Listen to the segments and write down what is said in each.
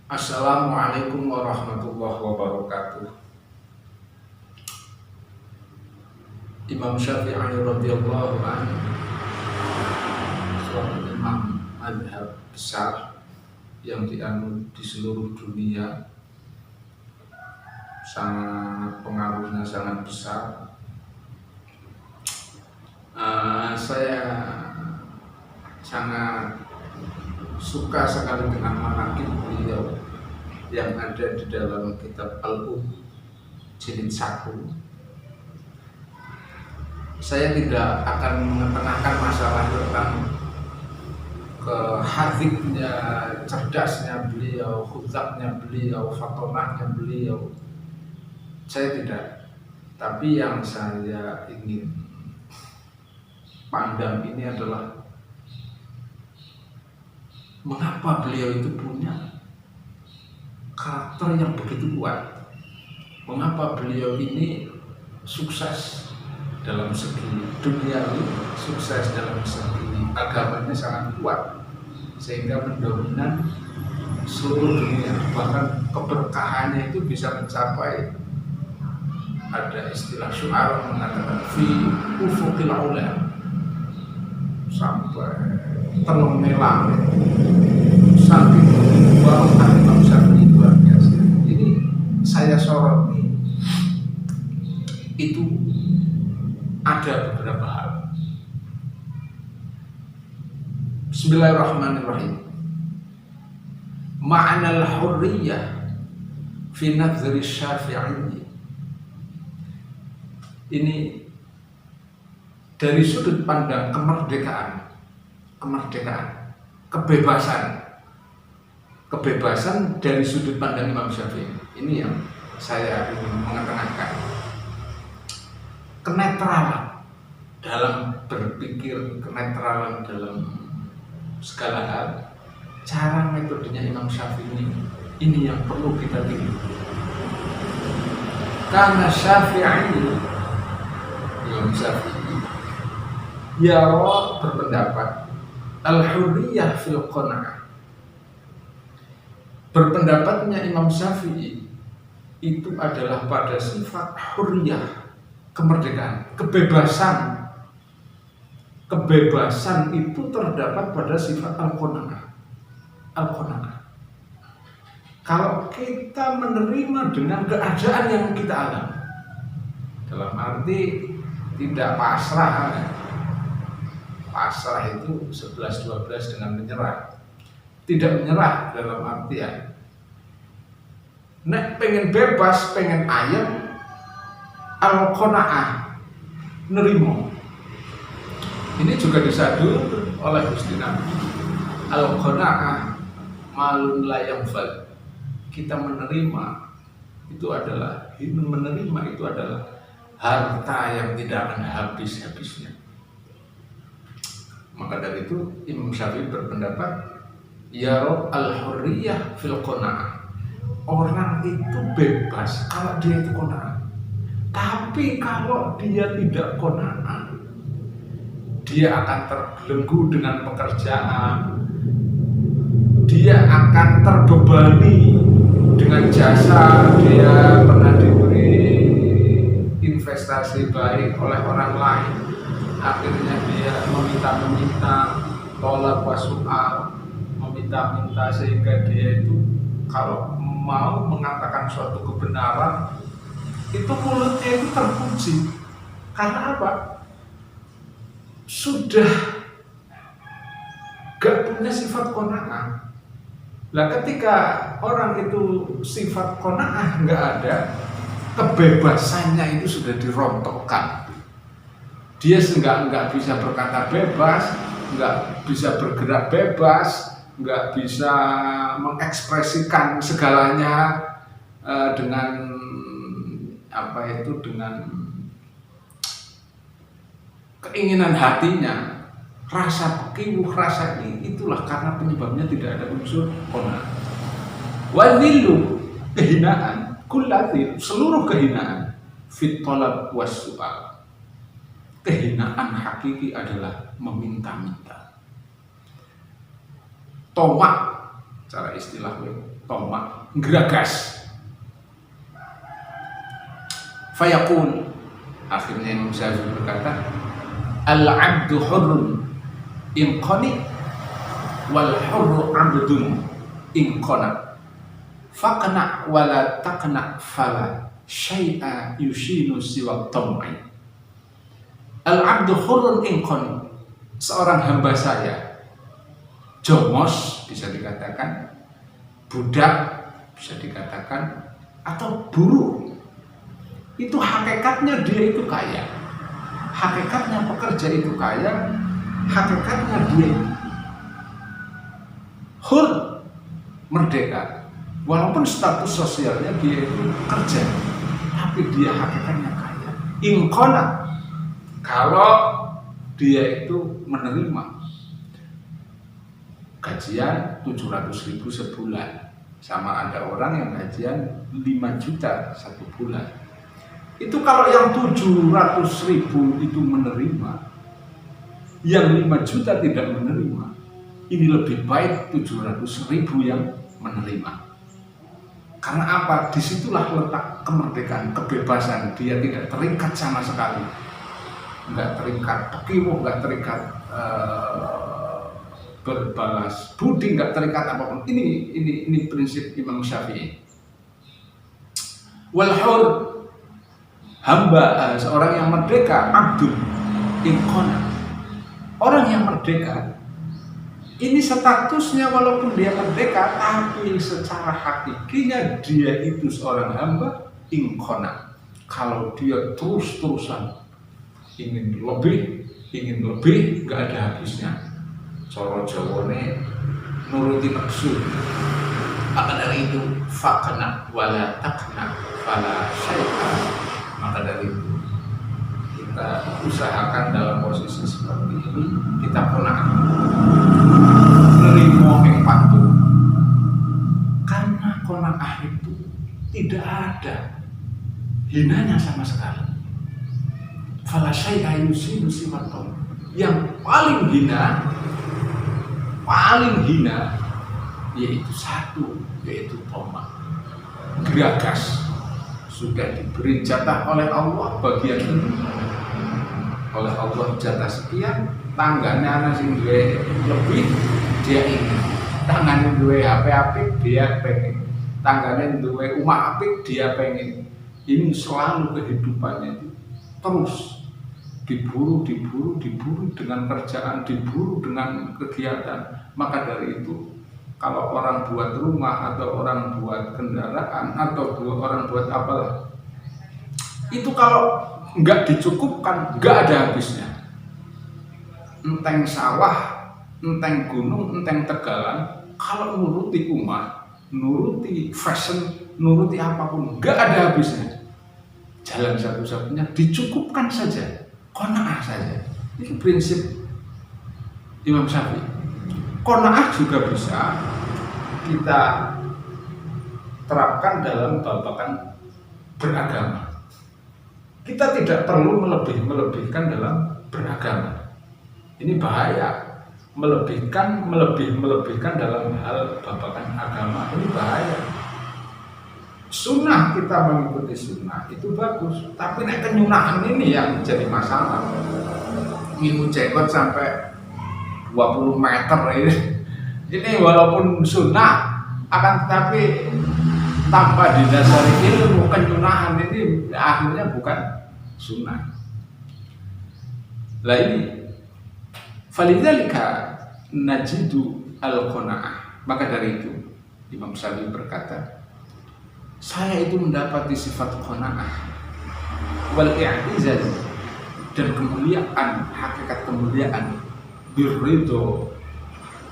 Assalamualaikum warahmatullahi wabarakatuh. Imam Syafi'i radhiyallahu anhu, suatu imam mazhab besar yang dianut di seluruh dunia, sangat pengaruhnya sangat besar. Saya sangat suka sekali dengan manaqib beliau yang ada di dalam kitab jilid 1. Saya tidak akan mengetengahkan masalah tentang kehadiknya, cerdasnya beliau, khudzaknya beliau, fatonahnya beliau. Saya tidak. Tapi yang saya ingin pandang ini adalah mengapa beliau itu punya karakter yang begitu kuat. Mengapa beliau ini sukses dalam segi duniawi, sukses dalam segi agamanya sangat kuat sehingga mendominan seluruh dunia, bahkan keberkahannya itu bisa mencapai, ada istilah syu'ara mengatakan fi ufuqil ula, sampai terleng-meleng saking bawah Imam Syafi'i luar biasa. Ini saya soroti itu ada beberapa hal. Bismillahirrahmanirrahim. Ma'anal hurriyah fi nadzri Syafi'i. Ini dari sudut pandang kemerdekaan, kebebasan dari sudut pandang Imam Syafi'i. Ini yang saya ingin mengetengahkan. Kenetralan dalam berpikir, kenetralan dalam segala hal, cara metodenya Imam Syafi'i ini yang perlu kita pilih. Karena Imam Syafi'i berpendapat al-hurriyah fil qana'ah. Berpendapatnya Imam Syafi'i itu adalah pada sifat hurriyah, kemerdekaan, kebebasan itu terdapat pada sifat al-qana'ah. Kalau kita menerima dengan keadaan yang kita alami, dalam arti tidak pasrah. Pasrah itu 11-12 dengan menyerah. Tidak menyerah dalam artian nek pengen bebas, pengen ayam, al-qana'ah, nerimo. Ini juga disadur oleh Gusti Nabi. Al-qana'ah malun la yanfad. Kita menerima itu adalah harta yang tidak akan habis-habisnya. Maka dari itu Imam Syafi'i berpendapat ya al-hurriyah fil qana'ah. Orang itu bebas kalau dia itu qana'ah. Tapi kalau dia tidak qana'ah, dia akan terbelenggu dengan pekerjaan, dia akan terbebani dengan jasa, dia pernah diberi investasi baik oleh orang lain, akhirnya dia meminta-minta, tolak wasu'al, meminta-minta, sehingga dia itu kalau mau mengatakan suatu kebenaran itu mulutnya itu terkunci. Karena apa? Sudah gak punya sifat qana'ah. Nah, ketika orang itu sifat qana'ah gak ada, kebebasannya itu sudah dirontokkan. Dia nggak bisa berkata bebas, nggak bisa bergerak bebas, nggak bisa mengekspresikan segalanya dengan dengan keinginan hatinya, rasa kiwuh, rasa itulah karena penyebabnya tidak ada unsur qana'ah. Wadhillu, kehinaan, kullatil, seluruh kehinaan, fit talab was su'al. Kehinaan hakiki adalah meminta-minta. Tomak cara istilah tomak geragas. Fayaqul, akhirnya Imam Syafi'i berkata, al-'abdu hurrun in qani wal hurru 'abdun in qana faqna wala taqna fala syai'a yushinu siwa tam'i. Al-'abdu hurrun in qani, seorang hamba saya jomos, bisa dikatakan budak, bisa dikatakan, atau buruh. Itu hakikatnya dia itu kaya, hakikatnya pekerja itu kaya, hakikatnya dia hur, merdeka, walaupun status sosialnya dia itu kerja, tapi dia hakikatnya kaya. Ingkona, kalau dia itu menerima gajian 700.000 sebulan, sama ada orang yang gajian 5 juta satu bulan. Itu kalau yang 700.000 itu menerima, yang 5 juta tidak menerima, ini lebih baik 700.000 yang menerima. Karena apa? Disitulah letak kemerdekaan, kebebasan. Dia tidak terikat sama sekali, nggak terikat pekiwo, nggak terikat berbalas budi, nggak terikat apapun. Ini prinsip Imam Syafi'i. Wal hur, hamba, seorang yang merdeka, abdul inkona, orang yang merdeka ini statusnya walaupun dia merdeka, tapi secara hakikinya dia itu seorang hamba inkona. Kalau dia terus-terusan ingin lebih, gak ada habisnya. Coro jawane nuruti nafsu, maka dari itu fakna wala takna fala syai'a. Maka dari itu kita usahakan dalam posisi seperti ini, kita pernah menerima yang patuh, karena qanaah itu tidak ada hinanya sama sekali. Fala syai'a yusinu siwatom, yang paling hina yaitu satu, yaitu tomak, geragas. Sudah diberi jatah oleh Allah bagian ini, oleh Allah jatah sekian, tanggane ana sing duwe lebih dia ingin, tanggane duwe HP apik dia pengen, tanggane duwe umah apik dia pengen. Ini selalu kehidupannya itu terus diburu dengan kerjaan, diburu dengan kegiatan. Maka dari itu, kalau orang buat rumah atau orang buat kendaraan atau orang buat apalah, itu kalau nggak dicukupkan nggak ada habisnya. Enteng sawah, enteng gunung, enteng tegalan, kalau nuruti rumah, nuruti fashion, nuruti apapun nggak ada habisnya. Jalan satu-satunya dicukupkan saja, qanaah saja. Itu prinsip Imam Syafi'i. Qanaah juga bisa kita terapkan dalam babakan beragama. Kita tidak perlu melebihkan dalam beragama. Ini bahaya. Melebihkan dalam hal babakan agama, ini bahaya. Sunnah, kita mengikuti sunnah itu bagus, tapi nek kenyunahan ini yang jadi masalah. Minum jenggot sampai 20 meter ini walaupun sunnah, akan tetapi tanpa didasari ilmu, kenyunahan ini akhirnya bukan sunnah. Lah ini falidzalika najidu al-qanaah. Maka dari itu Imam Syafi'i berkata, saya itu mendapati sifat qanaah wal i'tizaz, dan kemuliaan, hakikat kemuliaan birridho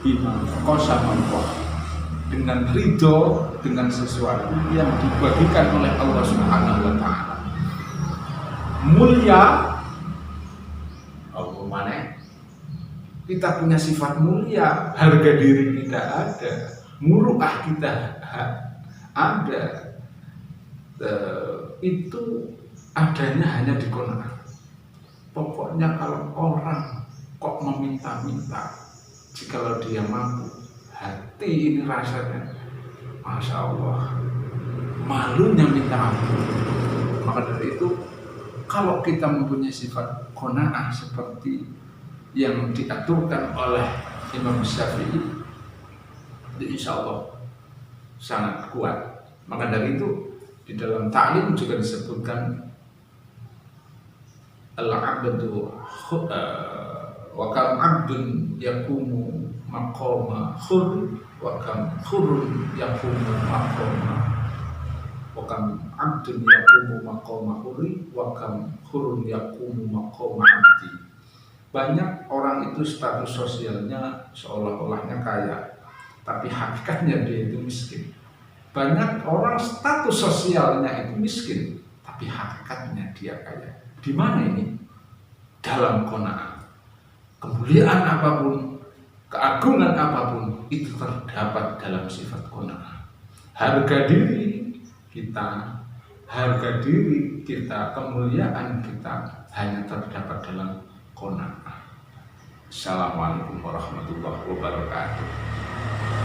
bima qasama Allah, dengan ridho dengan sesuatu yang dibagikan oleh Allah Subhanahu wa taala. Mulia Allah mana? Kita punya sifat mulia, harga diri kita ada, muruah kita ada. Itu adanya hanya di qanaah. Pokoknya kalau orang kok meminta-minta, jikalau dia mampu, hati ini rasanya, Masya Allah, malunya minta ampun. Maka dari itu, kalau kita mempunyai sifat qanaah seperti yang diaturkan oleh Imam Syafi'i, insya Allah sangat kuat. Maka dari itu di dalam ta'lim juga disebutkan al-'abdu wa kam 'abdun yaqumu maqama khur wa kam khurun yaqumu maqama wa kam 'abdun yaqumu maqama khuri wa kam khurun yaqumu maqama 'abdi. Banyak orang itu status sosialnya seolah-olahnya kaya, tapi hakikatnya dia itu miskin. Banyak orang status sosialnya itu miskin, tapi hakikatnya dia kaya. Di mana ini? Dalam qanaah. Kemuliaan apapun, keagungan apapun itu terdapat dalam sifat qanaah. Harga diri kita, kemuliaan kita hanya terdapat dalam qanaah. Assalamualaikum warahmatullahi wabarakatuh.